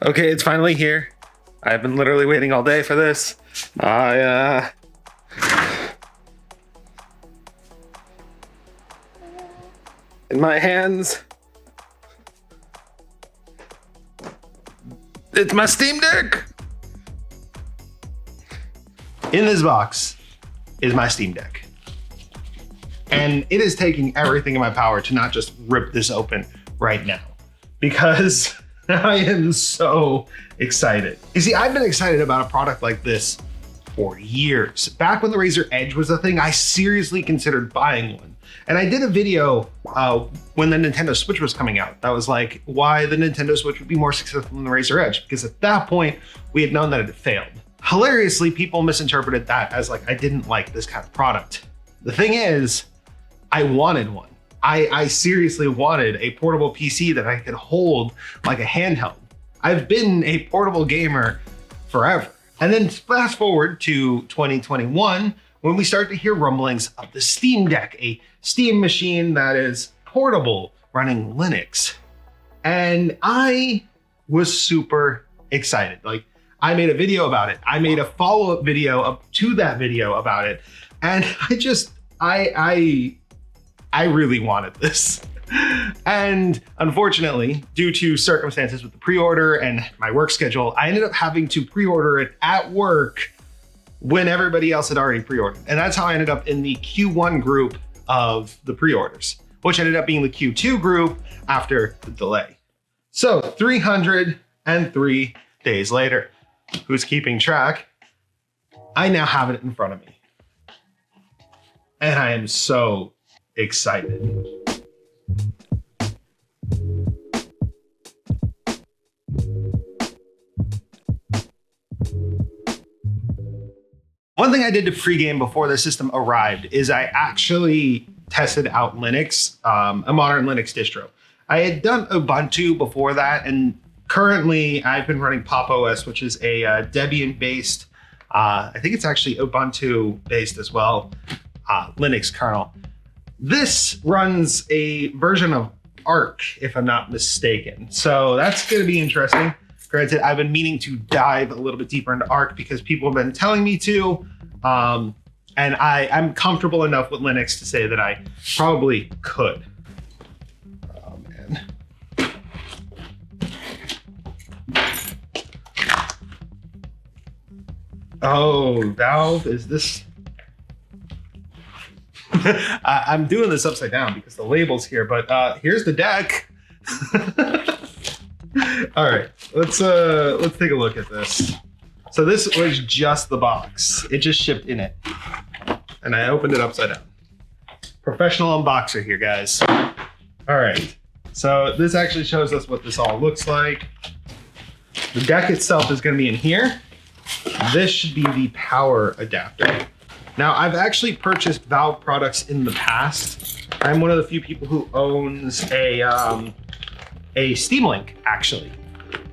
Okay, it's finally here. I've been literally waiting all day for this. In my hands, it's my Steam Deck. In this box is my Steam Deck. And it is taking everything in my power to not just rip this open right now, because I am so excited. You see, I've been excited about a product like this for years. Back when the Razer Edge was a thing, I seriously considered buying one. And I did a video when the Nintendo Switch was coming out that was like, why the Nintendo Switch would be more successful than the Razer Edge, because at that point, we had known that it had failed. Hilariously, people misinterpreted that as like, I didn't like this kind of product. The thing is, I wanted one. I seriously wanted a portable PC that I could hold like a handheld. I've been a portable gamer forever. And then fast forward to 2021, when we start to hear rumblings of the Steam Deck, a Steam machine that is portable running Linux. And I was super excited. Like, I made a video about it. I made a follow-up video up to that video about it. And I really wanted this. And unfortunately, due to circumstances with the pre-order and my work schedule, I ended up having to pre-order it at work when everybody else had already pre-ordered. And that's how I ended up in the Q1 group of the pre-orders, which ended up being the Q2 group after the delay. So 303 days later, who's keeping track? I now have it in front of me. And I am so excited. One thing I did to pregame before the system arrived is I actually tested out Linux, a modern Linux distro. I had done Ubuntu before that, and currently I've been running Pop! OS, which is a Debian-based, I think it's actually Ubuntu-based as well, Linux kernel. This runs a version of Arc, if I'm not mistaken. So that's going to be interesting. Granted, I've been meaning to dive a little bit deeper into Arc because people have been telling me to. And I'm comfortable enough with Linux to say that I probably could. Oh, man. Oh, Valve, is this... I'm doing this upside down because the label's here, but here's the deck. All right, let's take a look at this. So this was just the box. It just shipped in it. And I opened it upside down. Professional unboxer here, guys. All right, so this actually shows us what this all looks like. The deck itself is gonna be in here. This should be the power adapter. Now, I've actually purchased Valve products in the past. I'm one of the few people who owns a Steam Link, actually,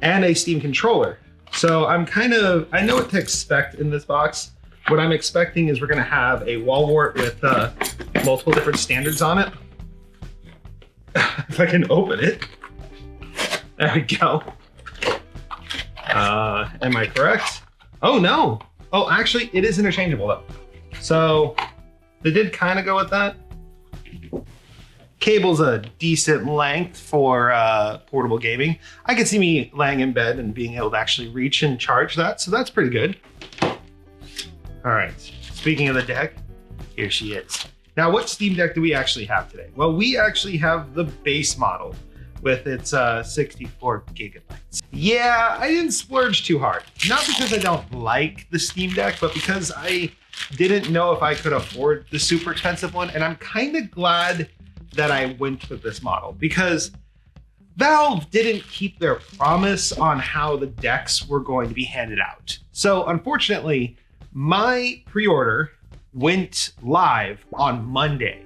and a Steam controller. So I know what to expect in this box. What I'm expecting is we're gonna have a wall wart with multiple different standards on it. If I can open it. There we go. Am I correct? Oh, no. Oh, actually, it is interchangeable though. So they did kind of go with that. Cable's a decent length for portable gaming. I could see me laying in bed and being able to actually reach and charge that, so that's pretty good. All right, speaking of the deck, here she is. Now, what Steam Deck do we actually have today? Well, we actually have the base model with its 64 gigabytes. Yeah, I didn't splurge too hard. Not because I don't like the Steam Deck, but because I didn't know if I could afford the super expensive one. And I'm kind of glad that I went with this model because Valve didn't keep their promise on how the decks were going to be handed out. So unfortunately, my pre-order went live on Monday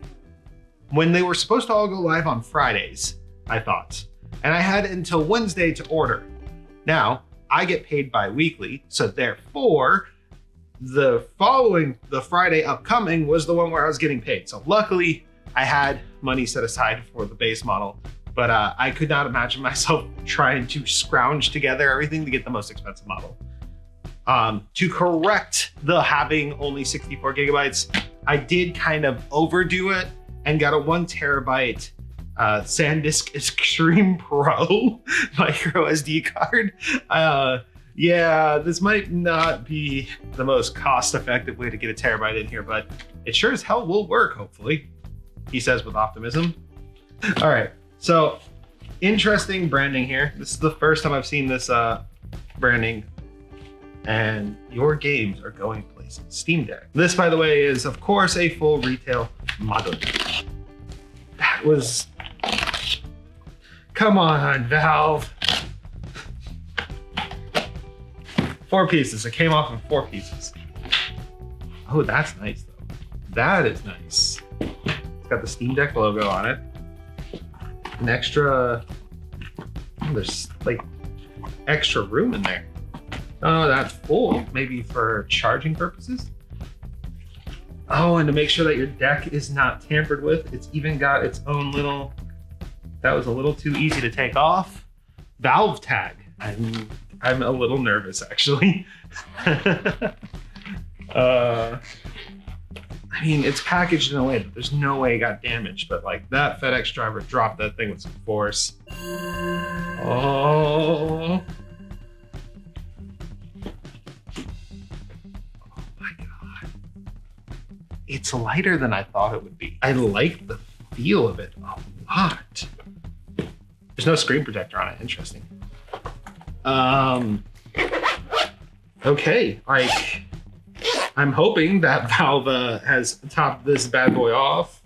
when they were supposed to all go live on Fridays, I thought. And I had until Wednesday to order. Now, I get paid bi-weekly, so therefore, the Friday upcoming was the one where I was getting paid. So luckily, I had money set aside for the base model but I could not imagine myself trying to scrounge together everything to get the most expensive model. To correct the having only 64 gigabytes, I did kind of overdo it and got a 1 terabyte SanDisk Extreme Pro micro SD card. Yeah, this might not be the most cost-effective way to get a terabyte in here, but it sure as hell will work, hopefully, he says with optimism. All right, so interesting branding here. This is the first time I've seen this branding, and your games are going places. Steam Deck. This, by the way, is of course a full retail model. That was, come on, Valve. 4 pieces. It came off in 4 pieces. Oh, that's nice though. That is nice. It's got the Steam Deck logo on it. An extra, oh, there's like extra room in there. Oh, that's full, maybe for charging purposes. Oh, and to make sure that your deck is not tampered with, it's even got its own little, that was a little too easy to take off, Valve tag. I'm a little nervous, actually. I mean, it's packaged in a way that there's no way it got damaged, but like that FedEx driver dropped that thing with some force. Oh. Oh my God. It's lighter than I thought it would be. I like the feel of it a lot. There's no screen protector on it, interesting. Okay, like, I'm hoping that Valve has topped this bad boy off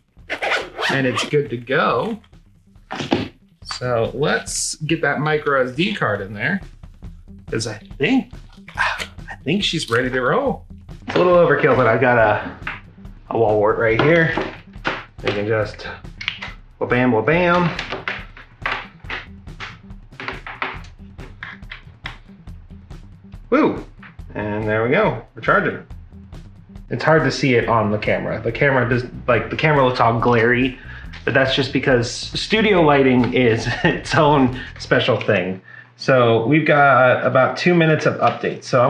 and it's good to go. So let's get that micro SD card in there, because I think she's ready to roll. It's a little overkill, but I've got a wall wart right here. You can just wha-bam, wha-bam. Woo! And there we go, we're charging. It's hard to see it on the camera. The camera looks all glary, but that's just because studio lighting is its own special thing. So we've got about 2 minutes of updates. So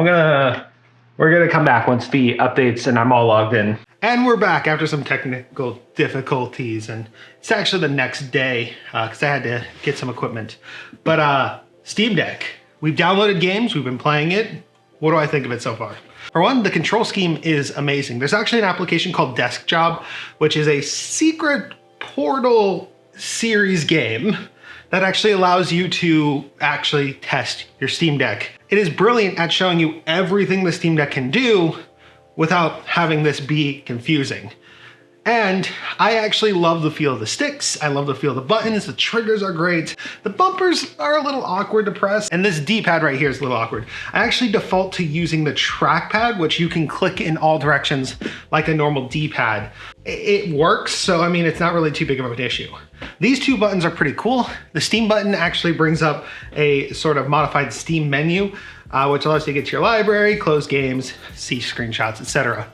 we're gonna come back once the updates and I'm all logged in. And we're back after some technical difficulties, and it's actually the next day because I had to get some equipment. But Steam Deck. We've downloaded games, we've been playing it. What do I think of it so far? For one, the control scheme is amazing. There's actually an application called Desk Job, which is a secret Portal series game that actually allows you to actually test your Steam Deck. It is brilliant at showing you everything the Steam Deck can do without having this be confusing. And I actually love the feel of the sticks. I love the feel of the buttons. The triggers are great. The bumpers are a little awkward to press. And this D-pad right here is a little awkward. I actually default to using the trackpad, which you can click in all directions like a normal D-pad. It works, so I mean, it's not really too big of an issue. These 2 buttons are pretty cool. The Steam button actually brings up a sort of modified Steam menu, which allows you to get to your library, close games, see screenshots, etc.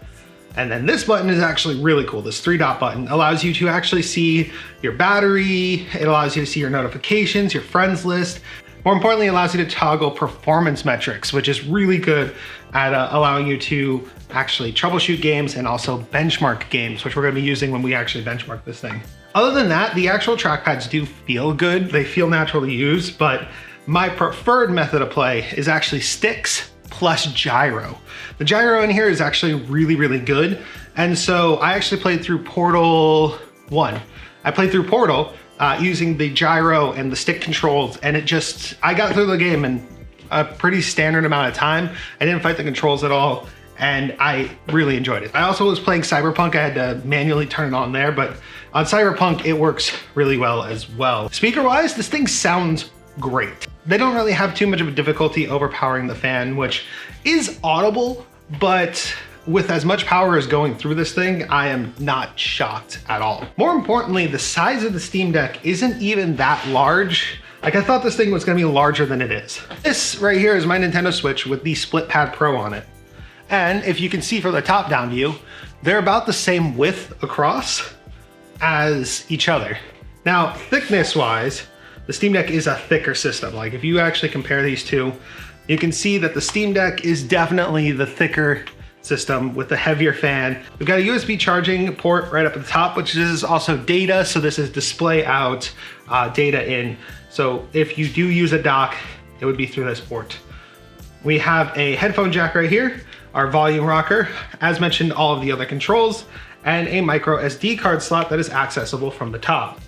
And then this button is actually really cool. This 3-dot button allows you to actually see your battery. It allows you to see your notifications, your friends list. More importantly, it allows you to toggle performance metrics, which is really good at allowing you to actually troubleshoot games and also benchmark games, which we're gonna be using when we actually benchmark this thing. Other than that, the actual trackpads do feel good. They feel natural to use, but my preferred method of play is actually sticks plus gyro. The gyro in here is actually really, really good. And so I actually played through Portal 1. I played through Portal using the gyro and the stick controls, and I got through the game in a pretty standard amount of time. I didn't fight the controls at all, and I really enjoyed it. I also was playing Cyberpunk. I had to manually turn it on there, but on Cyberpunk, it works really well as well. Speaker-wise, this thing sounds great. They don't really have too much of a difficulty overpowering the fan, which is audible, but with as much power as going through this thing, I am not shocked at all. More importantly, the size of the Steam Deck isn't even that large. Like, I thought this thing was gonna be larger than it is. This right here is my Nintendo Switch with the Split Pad Pro on it. And if you can see from the top-down view, they're about the same width across as each other. Now, thickness-wise, the Steam Deck is a thicker system. Like if you actually compare these two, you can see that the Steam Deck is definitely the thicker system with the heavier fan. We've got a USB charging port right up at the top, which is also data. So this is display out, data in. So if you do use a dock, it would be through this port. We have a headphone jack right here, our volume rocker, as mentioned, all of the other controls, and a micro SD card slot that is accessible from the top.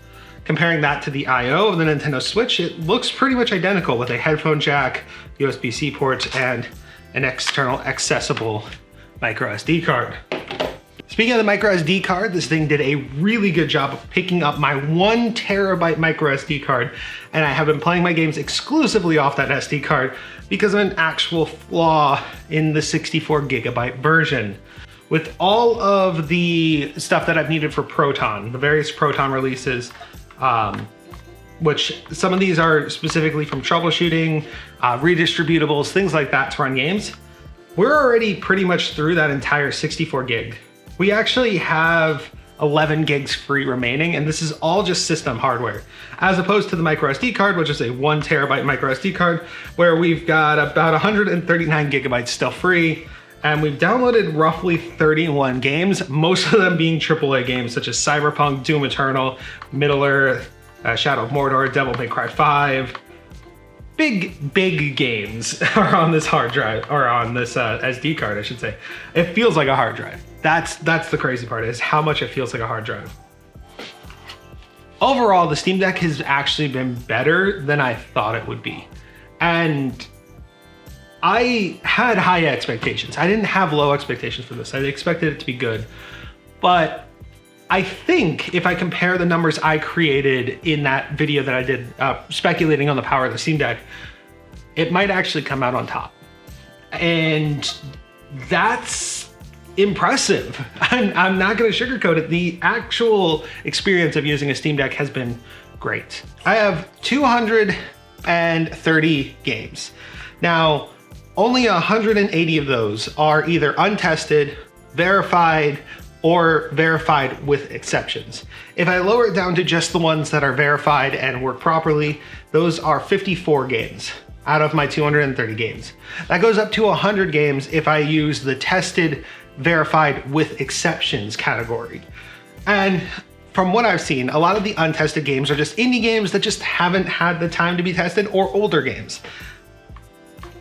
Comparing that to the I/O of the Nintendo Switch, it looks pretty much identical with a headphone jack, USB-C port, and an external accessible micro SD card. Speaking of the micro SD card, this thing did a really good job of picking up my 1 terabyte micro SD card, and I have been playing my games exclusively off that SD card because of an actual flaw in the 64 gigabyte version. With all of the stuff that I've needed for Proton, the various Proton releases, which some of these are specifically from troubleshooting, redistributables, things like that to run games, we're already pretty much through that entire 64 gig. We actually have 11 gigs free remaining, and this is all just system hardware, as opposed to the micro SD card, which is a 1 terabyte micro SD card, where we've got about 139 gigabytes still free, and we've downloaded roughly 31 games, most of them being AAA games such as Cyberpunk, Doom Eternal, Middle-earth, Shadow of Mordor, Devil May Cry 5. Big games are on this hard drive, or on this SD card, I should say. It feels like a hard drive. That's the crazy part, is how much it feels like a hard drive. Overall, the Steam Deck has actually been better than I thought it would be. And I had high expectations. I didn't have low expectations for this. I expected it to be good. But I think if I compare the numbers I created in that video that I did speculating on the power of the Steam Deck, it might actually come out on top. And that's impressive. I'm not gonna sugarcoat it. The actual experience of using a Steam Deck has been great. I have 230 games. Now, only 180 of those are either untested, verified, or verified with exceptions. If I lower it down to just the ones that are verified and work properly, those are 54 games out of my 230 games. That goes up to 100 games if I use the tested, verified with exceptions category. And from what I've seen, a lot of the untested games are just indie games that just haven't had the time to be tested, or older games.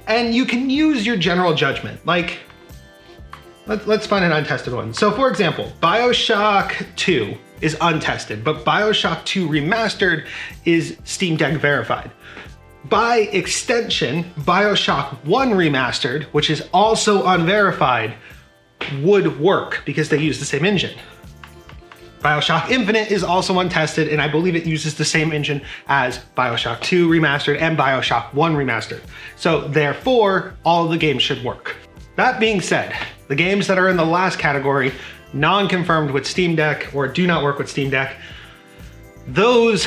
And you can use your general judgment. Like, let's find an untested one. So for example, BioShock 2 is untested, but BioShock 2 Remastered is Steam Deck verified. By extension, BioShock 1 Remastered, which is also unverified, would work because they use the same engine. BioShock Infinite is also untested, and I believe it uses the same engine as BioShock 2 Remastered and BioShock 1 Remastered. So therefore, all of the games should work. That being said, the games that are in the last category, non-confirmed with Steam Deck or do not work with Steam Deck, those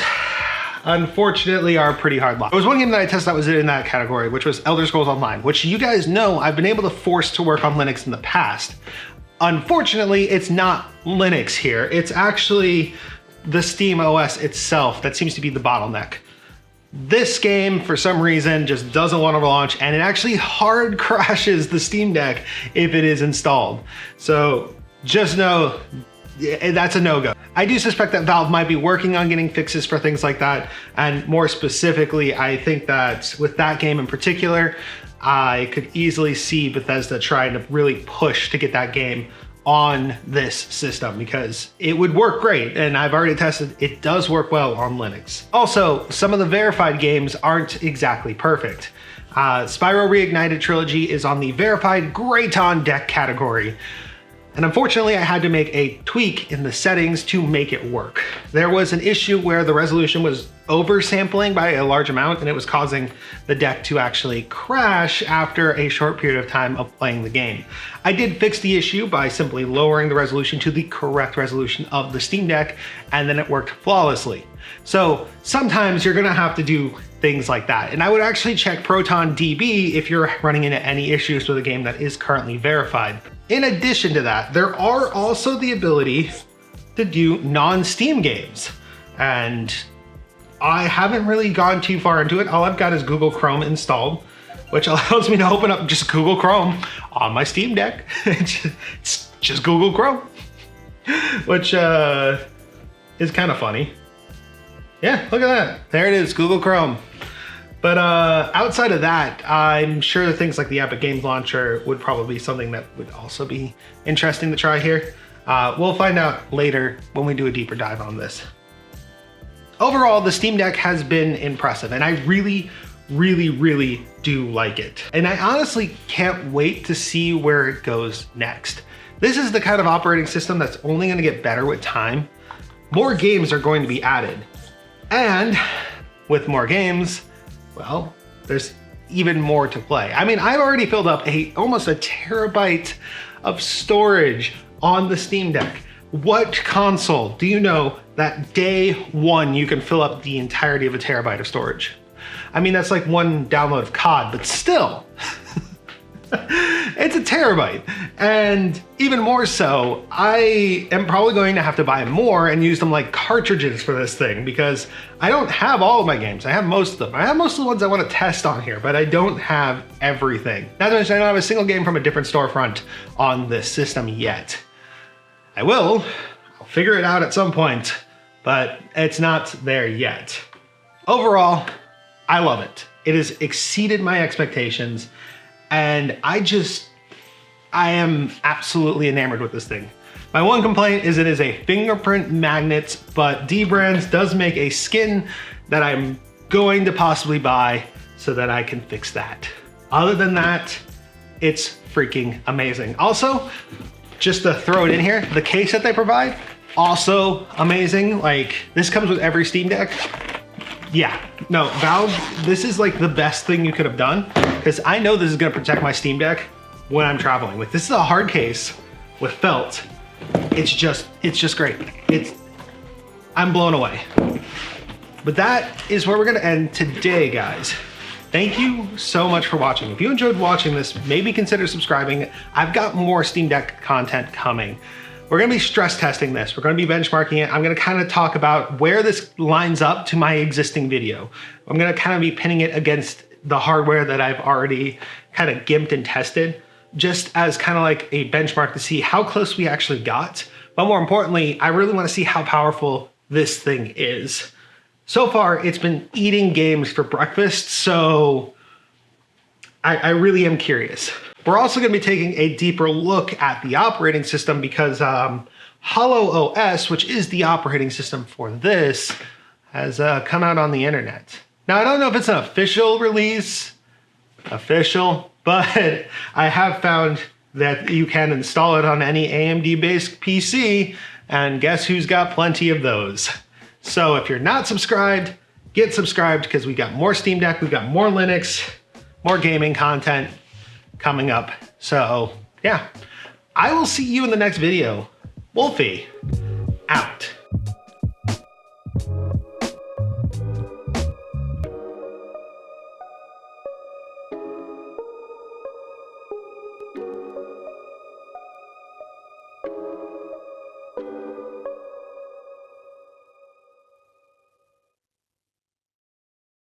unfortunately are pretty hard lock. There was one game that I tested that was in that category, which was Elder Scrolls Online, which you guys know I've been able to force to work on Linux in the past. Unfortunately, it's not Linux here. It's actually the Steam OS itself that seems to be the bottleneck. This game, for some reason, just doesn't want to launch, and it actually hard crashes the Steam Deck if it is installed. So just know that's a no-go. I do suspect that Valve might be working on getting fixes for things like that, and more specifically, I think that with that game in particular, I could easily see Bethesda trying to really push to get that game on this system because it would work great, and I've already tested it does work well on Linux. Also, some of the verified games aren't exactly perfect. Spyro Reignited Trilogy is on the verified GreaterThanPie deck category. And unfortunately, I had to make a tweak in the settings to make it work. There was an issue where the resolution was oversampling by a large amount, and it was causing the deck to actually crash after a short period of time of playing the game. I did fix the issue by simply lowering the resolution to the correct resolution of the Steam Deck, and then it worked flawlessly. So sometimes you're gonna have to do things like that. And I would actually check Proton DB if you're running into any issues with a game that is currently verified. In addition to that, there are also the ability to do non-Steam games. And I haven't really gone too far into it. All I've got is Google Chrome installed, which allows me to open up just Google Chrome on my Steam Deck. It's just Google Chrome, which is kind of funny. Yeah, look at that. There it is, Google Chrome. But outside of that, I'm sure that things like the Epic Games Launcher would probably be something that would also be interesting to try here. We'll find out later when we do a deeper dive on this. Overall, the Steam Deck has been impressive, and I really do like it. And I honestly can't wait to see where it goes next. This is the kind of operating system that's only gonna get better with time. More games are going to be added. And with more games, well, there's even more to play. I mean, I've already filled up almost a terabyte of storage on the Steam Deck. What console do you know that day one you can fill up the entirety of a terabyte of storage? I mean, that's like one download of COD, but still, it's a terabyte. And even more so, I am probably going to have to buy more and use them like cartridges for this thing because I don't have all of my games. I have most of them. I have most of the ones I want to test on here, but I don't have everything. Not to mention, I don't have a single game from a different storefront on this system yet. I will. I'll figure it out at some point, but it's not there yet. Overall, I love it. It has exceeded my expectations, and I am absolutely enamored with this thing. My one complaint is it is a fingerprint magnet, but dBrands does make a skin that I'm going to possibly buy so that I can fix that. Other than that, it's freaking amazing. Also, just to throw it in here, the case that they provide, also amazing. Like, this comes with every Steam Deck. Yeah, no, Valve, this is like the best thing you could have done because I know this is gonna protect my Steam Deck when I'm traveling. Like, this is a hard case with felt. It's just great. I'm blown away. But that is where we're gonna end today, guys. Thank you so much for watching. If you enjoyed watching this, maybe consider subscribing. I've got more Steam Deck content coming. We're gonna be stress testing this. We're gonna be benchmarking it. I'm gonna kind of talk about where this lines up to my existing video. I'm gonna kind of be pinning it against the hardware that I've already kind of gimped and tested, just as kind of like a benchmark to see how close we actually got. But more importantly, I really wanna see how powerful this thing is. So far, it's been eating games for breakfast, so I really am curious. We're also gonna be taking a deeper look at the operating system because HoloOS, which is the operating system for this, has come out on the internet. Now, I don't know if it's an official release, but I have found that you can install it on any AMD-based PC, and guess who's got plenty of those? So if you're not subscribed, get subscribed because we got more Steam Deck, we've got more Linux, more gaming content coming up. So yeah, I will see you in the next video. Wolfie, out.